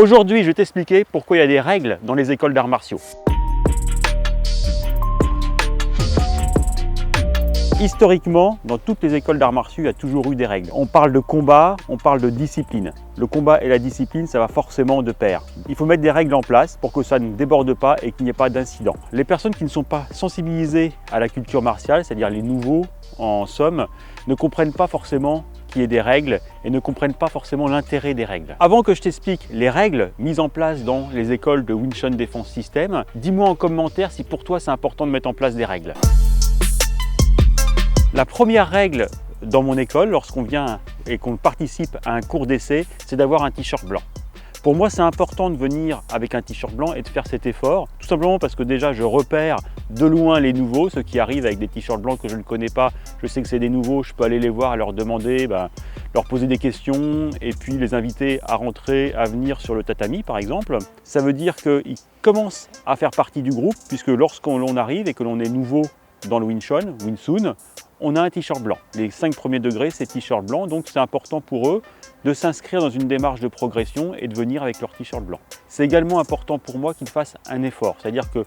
Aujourd'hui, je vais t'expliquer pourquoi il y a des règles dans les écoles d'arts martiaux. Historiquement, dans toutes les écoles d'arts martiaux, il y a toujours eu des règles. On parle de combat, on parle de discipline. Le combat et la discipline, ça va forcément de pair. Il faut mettre des règles en place pour que ça ne déborde pas et qu'il n'y ait pas d'incident. Les personnes qui ne sont pas sensibilisées à la culture martiale, c'est-à-dire les nouveaux en somme, ne comprennent pas forcément qu'il y ait des règles et ne comprennent pas forcément l'intérêt des règles. Avant que je t'explique les règles mises en place dans les écoles de Wing Chun Defense System, dis-moi en commentaire si pour toi c'est important de mettre en place des règles. La première règle dans mon école, lorsqu'on vient et qu'on participe à un cours d'essai, c'est d'avoir un t-shirt blanc. Pour moi, c'est important de venir avec un t-shirt blanc et de faire cet effort, tout simplement parce que déjà, je repère de loin les nouveaux, ceux qui arrivent avec des t-shirts blancs que je ne connais pas. Je sais que c'est des nouveaux, je peux aller les voir, leur demander, leur poser des questions et puis les inviter à rentrer, à venir sur le tatami par exemple. Ça veut dire qu'ils commencent à faire partie du groupe, puisque lorsqu'on arrive et que l'on est nouveau dans le Wing Chun, Wing Tsun, on a un t-shirt blanc. Les 5 premiers degrés, c'est t-shirt blanc, donc c'est important pour eux de s'inscrire dans une démarche de progression et de venir avec leur t-shirt blanc. C'est également important pour moi qu'ils fassent un effort, c'est-à-dire que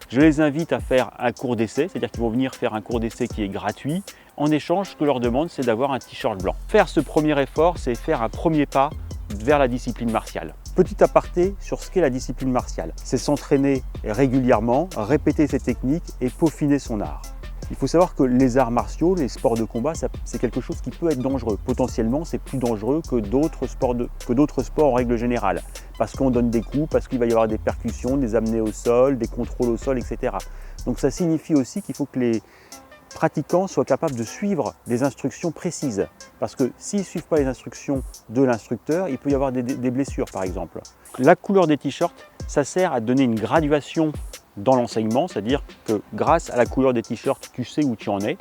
je les invite à faire un cours d'essai, c'est-à-dire qu'ils vont venir faire un cours d'essai qui est gratuit. En échange, ce que je leur demande, c'est d'avoir un t-shirt blanc. Faire ce premier effort, c'est faire un premier pas vers la discipline martiale. Petit aparté sur ce qu'est la discipline martiale. C'est s'entraîner régulièrement, répéter ses techniques et peaufiner son art. Il faut savoir que les arts martiaux, les sports de combat, c'est quelque chose qui peut être dangereux. Potentiellement, c'est plus dangereux que d'autres sports en règle générale. Parce qu'on donne des coups, parce qu'il va y avoir des percussions, des amenées au sol, des contrôles au sol, etc. Donc ça signifie aussi qu'il faut que les pratiquants soient capables de suivre des instructions précises. Parce que s'ils ne suivent pas les instructions de l'instructeur, il peut y avoir des blessures par exemple. La couleur des t-shirts, ça sert à donner une graduation dans l'enseignement, c'est-à-dire que grâce à la couleur des t-shirts, tu sais où tu en es.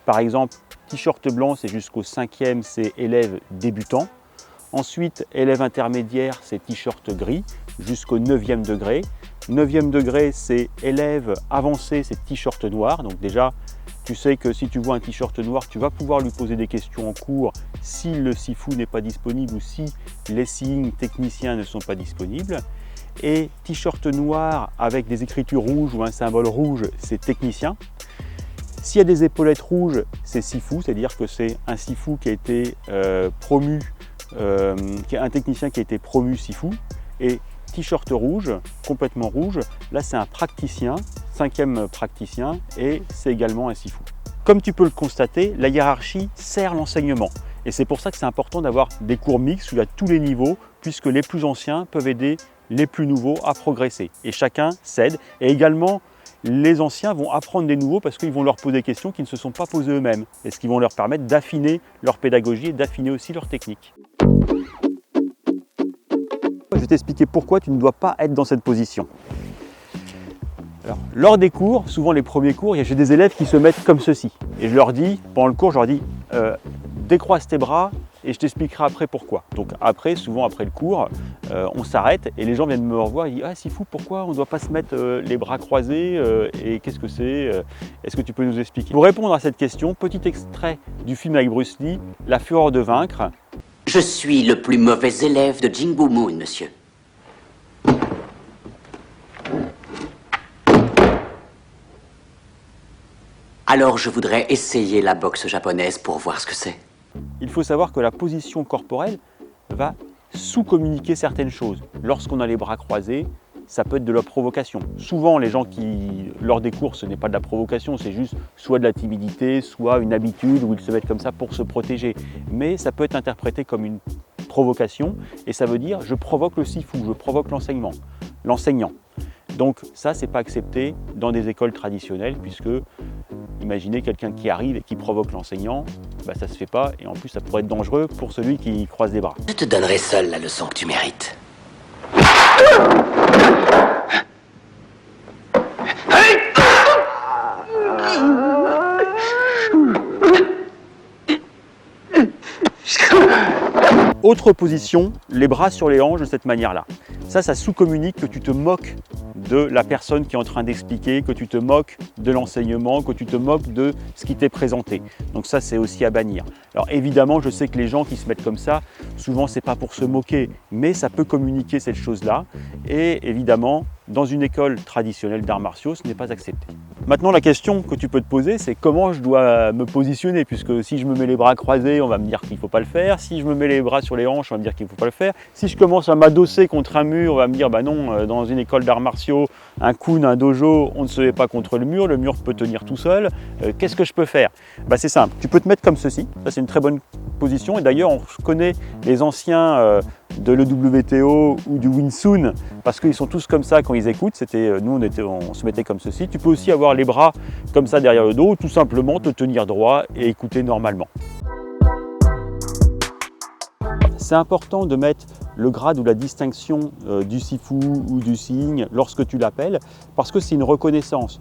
Par exemple, t-shirt blanc, c'est jusqu'au 5e, c'est élève débutant. Ensuite, élève intermédiaire, c'est t-shirt gris, jusqu'au 9e degré. 9e degré, c'est élève avancé, c'est t-shirt noir. Donc déjà, tu sais que si tu vois un t-shirt noir, tu vas pouvoir lui poser des questions en cours si le sifu n'est pas disponible ou si les signes techniciens ne sont pas disponibles. Et t-shirt noir avec des écritures rouges ou un symbole rouge, c'est technicien. S'il y a des épaulettes rouges, c'est sifu, c'est-à-dire que c'est un sifu qui a été promu, un technicien qui a été promu sifu. Et t-shirt rouge, complètement rouge, là c'est un praticien, 5e praticien, et c'est également un sifu. Comme tu peux le constater, la hiérarchie sert l'enseignement. Et c'est pour ça que c'est important d'avoir des cours mixtes où il y a tous les niveaux, puisque les plus anciens peuvent aider les plus nouveaux à progresser. Et chacun s'aide. Et également, les anciens vont apprendre des nouveaux parce qu'ils vont leur poser des questions qui ne se sont pas posées eux-mêmes. Et ce qui vont leur permettre d'affiner leur pédagogie et d'affiner aussi leur technique. Je vais t'expliquer pourquoi tu ne dois pas être dans cette position. Alors, lors des cours, souvent les premiers cours, j'ai des élèves qui se mettent comme ceci. Et je leur dis, pendant le cours, je leur dis décroise tes bras et je t'expliquerai après pourquoi. Donc après, souvent après le cours, on s'arrête et les gens viennent me revoir et disent « Ah, c'est fou, pourquoi on ne doit pas se mettre les bras croisés et qu'est-ce que c'est Est-ce que tu peux nous expliquer ?» Pour répondre à cette question, petit extrait du film avec Bruce Lee, La fureur de vaincre. Je suis le plus mauvais élève de Jingbu Moon, monsieur. Alors je voudrais essayer la boxe japonaise pour voir ce que c'est. Il faut savoir que la position corporelle va sous-communiquer certaines choses. Lorsqu'on a les bras croisés, ça peut être de la provocation. Souvent, les gens qui, lors des cours, ce n'est pas de la provocation, c'est juste soit de la timidité, soit une habitude où ils se mettent comme ça pour se protéger. Mais ça peut être interprété comme une provocation et ça veut dire je provoque le sifu, je provoque l'enseignant. Donc ça, c'est pas accepté dans des écoles traditionnelles puisque imaginez quelqu'un qui arrive et qui provoque l'enseignant, ça se fait pas et en plus ça pourrait être dangereux pour celui qui croise les bras. Je te donnerai seul la leçon que tu mérites. Autre position, les bras sur les hanches de cette manière-là. Ça sous-communique que tu te moques de la personne qui est en train d'expliquer, que tu te moques de l'enseignement, que tu te moques de ce qui t'est présenté. Donc ça, c'est aussi à bannir. Alors évidemment, je sais que les gens qui se mettent comme ça, souvent c'est pas pour se moquer, mais ça peut communiquer cette chose-là. Et évidemment, dans une école traditionnelle d'arts martiaux, ce n'est pas accepté. Maintenant, la question que tu peux te poser, c'est comment je dois me positionner, puisque si je me mets les bras croisés, on va me dire qu'il ne faut pas le faire. Si je me mets les bras sur les hanches, on va me dire qu'il ne faut pas le faire. Si je commence à m'adosser contre un mur, on va me dire, bah non, dans une école d'arts martiaux, un kun, un dojo, on ne se met pas contre le mur peut tenir tout seul. Qu'est-ce que je peux faire? Bah, c'est simple, tu peux te mettre comme ceci, ça c'est une très bonne position. Et d'ailleurs, on connaît les anciens de l'EWTO ou du Wing Chun, parce qu'ils sont tous comme ça quand ils écoutent. Nous on se mettait comme ceci. Tu peux aussi avoir les bras comme ça derrière le dos, ou tout simplement te tenir droit et écouter normalement. C'est important de mettre le grade ou la distinction du sifu ou du seeing lorsque tu l'appelles, parce que c'est une reconnaissance.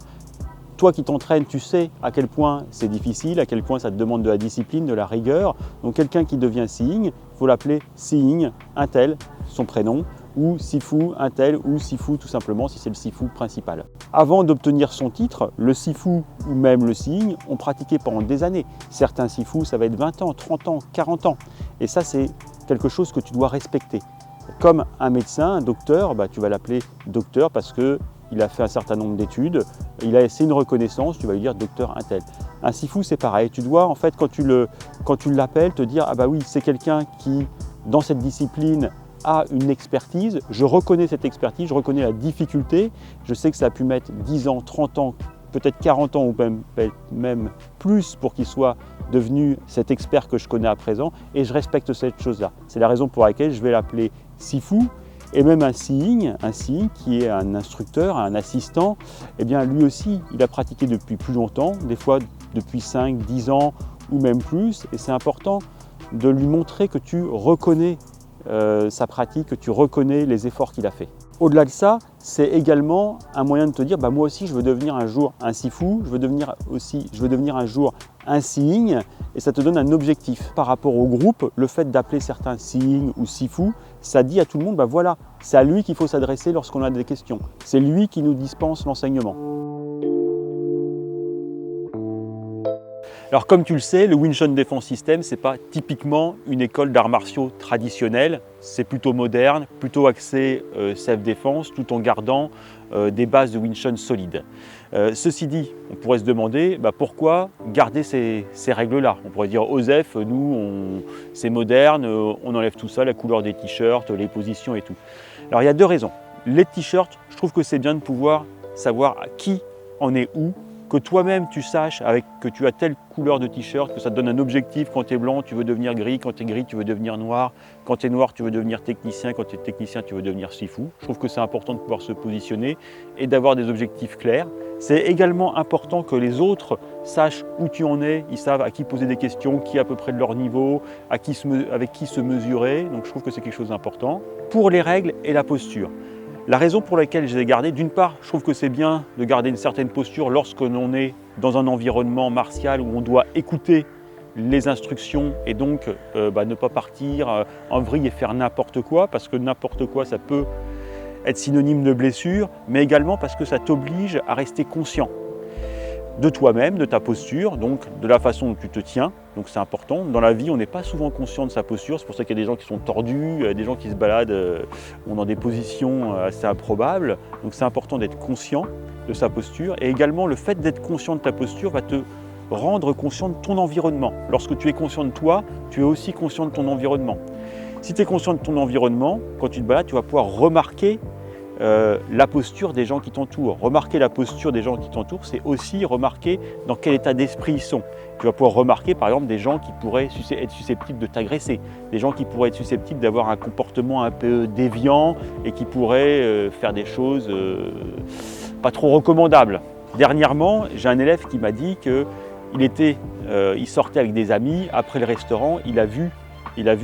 Toi qui t'entraînes, tu sais à quel point c'est difficile, à quel point ça te demande de la discipline, de la rigueur. Donc quelqu'un qui devient seeing, il faut l'appeler seeing, un tel, son prénom, ou sifu, un tel, ou sifu tout simplement si c'est le sifu principal. Avant d'obtenir son titre, le sifu ou même le seeing ont pratiqué pendant des années. Certains sifu, ça va être 20 ans, 30 ans, 40 ans. Et ça, c'est quelque chose que tu dois respecter. Comme un médecin, un docteur, tu vas l'appeler docteur parce qu'il a fait un certain nombre d'études, c'est une reconnaissance, tu vas lui dire docteur un tel. Un sifu, c'est pareil, tu dois en fait quand tu l'appelles te dire ah bah oui, c'est quelqu'un qui dans cette discipline a une expertise, je reconnais cette expertise, je reconnais la difficulté, je sais que ça a pu mettre 10 ans, 30 ans, peut-être 40 ans ou même plus pour qu'il soit devenu cet expert que je connais à présent, et je respecte cette chose-là. C'est la raison pour laquelle je vais l'appeler sifu. Et même un seeing qui est un instructeur, un assistant, eh bien lui aussi, il a pratiqué depuis plus longtemps, des fois depuis 5, 10 ans ou même plus. Et c'est important de lui montrer que tu reconnais sa pratique, que tu reconnais les efforts qu'il a fait. Au-delà de ça, c'est également un moyen de te dire moi aussi je veux devenir un jour un sifu, je veux devenir un jour un seeing, et ça te donne un objectif. Par rapport au groupe, le fait d'appeler certains seeing ou sifu, ça dit à tout le monde voilà, c'est à lui qu'il faut s'adresser lorsqu'on a des questions. C'est lui qui nous dispense l'enseignement. Alors comme tu le sais, le Wing Chun Defense System, ce n'est pas typiquement une école d'arts martiaux traditionnelle, c'est plutôt moderne, plutôt axé self-défense, tout en gardant des bases de Wing Chun solides. Ceci dit, on pourrait se demander pourquoi garder ces règles-là. On pourrait dire OSEF, nous, c'est moderne, on enlève tout ça, la couleur des t-shirts, les positions et tout. Alors il y a deux raisons. Les t-shirts, je trouve que c'est bien de pouvoir savoir qui en est où, que toi-même tu saches que tu as telle couleur de t-shirt, que ça te donne un objectif. Quand tu es blanc, tu veux devenir gris, quand tu es gris, tu veux devenir noir, quand tu es noir, tu veux devenir technicien, quand tu es technicien, tu veux devenir sifu. Je trouve que c'est important de pouvoir se positionner et d'avoir des objectifs clairs. C'est également important que les autres sachent où tu en es, ils savent à qui poser des questions, qui est à peu près de leur niveau, avec qui se mesurer, donc je trouve que c'est quelque chose d'important. Pour les règles et la posture. La raison pour laquelle je les ai gardées, d'une part, je trouve que c'est bien de garder une certaine posture lorsque l'on est dans un environnement martial où on doit écouter les instructions et donc ne pas partir en vrille et faire n'importe quoi, parce que n'importe quoi, ça peut être synonyme de blessure, mais également parce que ça t'oblige à rester conscient de toi-même, de ta posture, donc de la façon dont tu te tiens. Donc c'est important. Dans la vie, on n'est pas souvent conscient de sa posture. C'est pour ça qu'il y a des gens qui sont tordus, des gens qui se baladent dans des positions assez improbables. Donc c'est important d'être conscient de sa posture. Et également, le fait d'être conscient de ta posture va te rendre conscient de ton environnement. Lorsque tu es conscient de toi, tu es aussi conscient de ton environnement. Si tu es conscient de ton environnement, quand tu te balades, tu vas pouvoir remarquer la posture des gens qui t'entourent. Remarquer la posture des gens qui t'entourent, c'est aussi remarquer dans quel état d'esprit ils sont. Tu vas pouvoir remarquer par exemple des gens qui pourraient être susceptibles de t'agresser, des gens qui pourraient être susceptibles d'avoir un comportement un peu déviant et qui pourraient faire des choses pas trop recommandables. Dernièrement, j'ai un élève qui m'a dit qu'il sortait avec des amis, après le restaurant, il a vu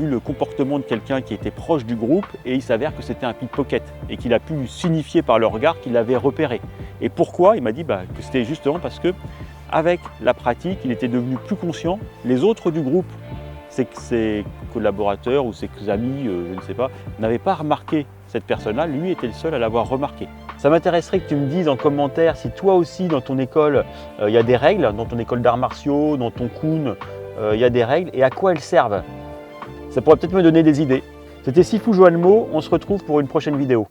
le comportement de quelqu'un qui était proche du groupe et il s'avère que c'était un pickpocket et qu'il a pu lui signifier par le regard qu'il l'avait repéré. Et pourquoi? Il m'a dit que c'était justement parce que avec la pratique, il était devenu plus conscient. Les autres du groupe, ses collaborateurs ou ses amis, je ne sais pas, n'avaient pas remarqué cette personne-là. Lui était le seul à l'avoir remarqué. Ça m'intéresserait que tu me dises en commentaire si toi aussi dans ton école il y a des règles, dans ton école d'arts martiaux, dans ton Kun, il y a des règles et à quoi elles servent. Ça pourrait peut-être me donner des idées. C'était Sifu Joanmo, on se retrouve pour une prochaine vidéo.